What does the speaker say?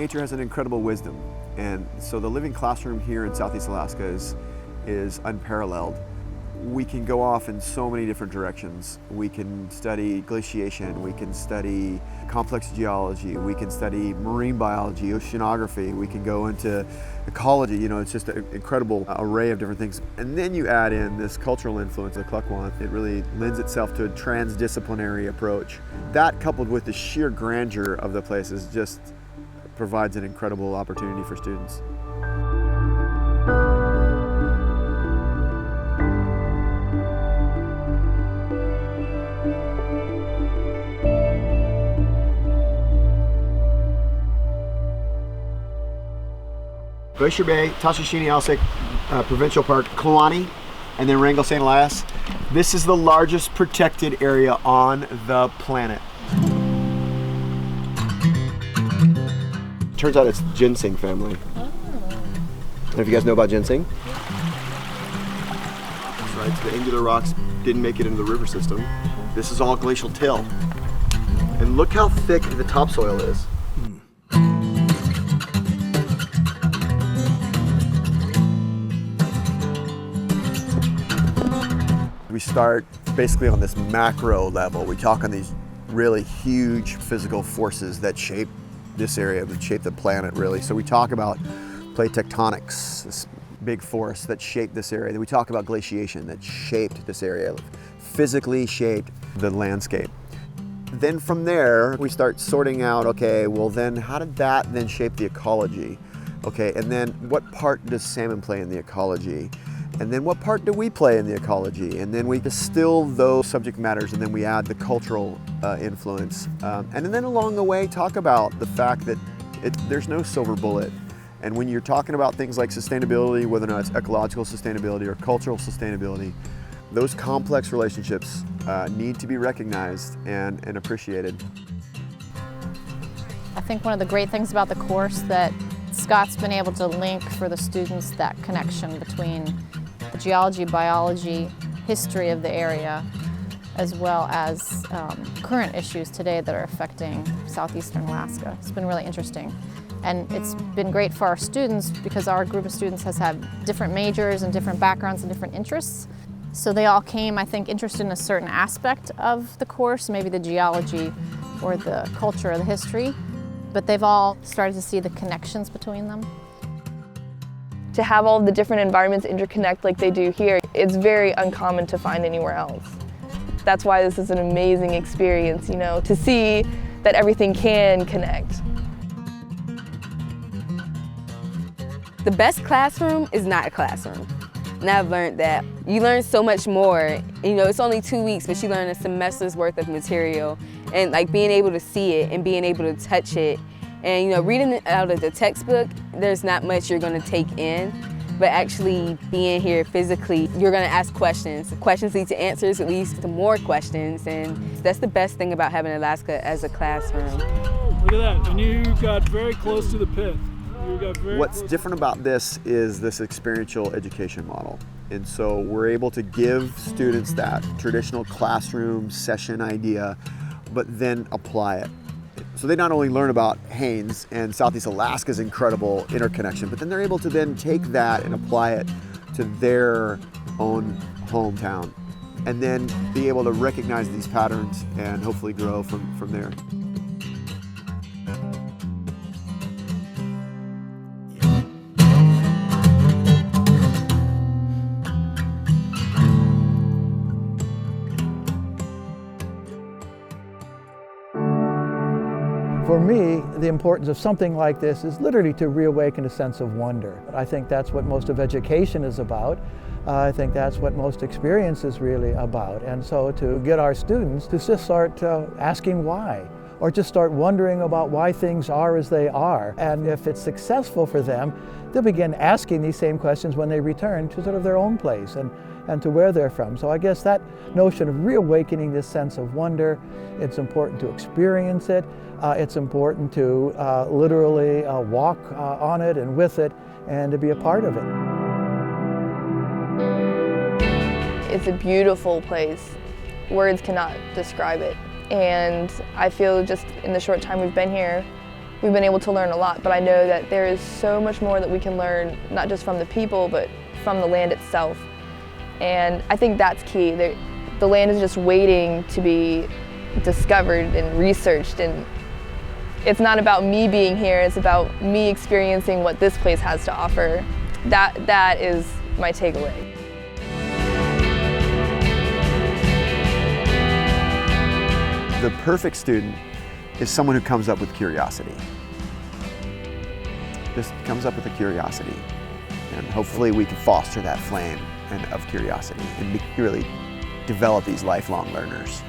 nature has an incredible wisdom, and so the living classroom here in Southeast Alaska is unparalleled. We can go off in so many different directions. We can study glaciation, we can study complex geology, we can study marine biology, oceanography, we can go into ecology. You know, it's just an incredible array of different things. And then you add in this cultural influence of Klukwan. It really lends itself to a transdisciplinary approach. That, coupled with the sheer grandeur of the place, is just provides an incredible opportunity for students. Glacier Bay, Tashishini Alsek Provincial Park, Kluane, and then Wrangell St. Elias. This is the largest protected area on the planet. Turns out it's ginseng family. Oh. I don't know if you guys know about ginseng. That's right, so the angular rocks didn't make it into the river system. This is all glacial till. And look how thick the topsoil is. We start basically on this macro level. We talk on these really huge physical forces that shape this area, that shape the planet really. So we talk about plate tectonics, this big force that shaped this area. Then we talk about glaciation that shaped this area, physically shaped the landscape. Then from there, we start sorting out, okay, well then how did that then shape the ecology? Okay, and then what part does salmon play in the ecology? And then what part do we play in the ecology? And then we distill those subject matters, and then we add the cultural influence. And then along the way, talk about the fact that there's no silver bullet. And when you're talking about things like sustainability, whether or not it's ecological sustainability or cultural sustainability, those complex relationships need to be recognized and appreciated. I think one of the great things about the course that Scott's been able to link for the students that connection between the geology, biology, history of the area, as well as current issues today that are affecting southeastern Alaska. It's been really interesting. And it's been great for our students because our group of students has had different majors and different backgrounds and different interests. So they all came, I think, interested in a certain aspect of the course, maybe the geology or the culture or the history, but they've all started to see the connections between them. To have all of the different environments interconnect like they do here, it's very uncommon to find anywhere else. That's why this is an amazing experience, you know, to see that everything can connect. The best classroom is not a classroom. And I've learned that. You learn so much more. You know, it's only 2 weeks, but you learn a semester's worth of material. And like being able to see it and being able to touch it. And you know, reading it out of the textbook, there's not much you're gonna take in. But actually being here physically, you're gonna ask questions. Questions lead to answers, it leads to more questions. And that's the best thing about having Alaska as a classroom. Look at that, and you got very close to the pith. What's different about this is this experiential education model. And so we're able to give students that traditional classroom session idea, but then apply it. So they not only learn about Haines and Southeast Alaska's incredible interconnection, but then they're able to then take that and apply it to their own hometown, and then be able to recognize these patterns and hopefully grow from there. For me, the importance of something like this is literally to reawaken a sense of wonder. I think that's what most of education is about. I think that's what most experience is really about. And so to get our students to just start asking why, or just start wondering about why things are as they are. And if it's successful for them, they'll begin asking these same questions when they return to sort of their own place and to where they're from. So I guess that notion of reawakening this sense of wonder, it's important to experience it. It's important to literally walk on it and with it and to be a part of it. It's a beautiful place. Words cannot describe it. And I feel just in the short time we've been here, we've been able to learn a lot, but I know that there is so much more that we can learn, not just from the people, but from the land itself. And I think that's key. The land is just waiting to be discovered and researched, and it's not about me being here, it's about me experiencing what this place has to offer. That is my takeaway. The perfect student is someone who comes up with curiosity. Just comes up with a curiosity. And hopefully we can foster that flame of curiosity and really develop these lifelong learners.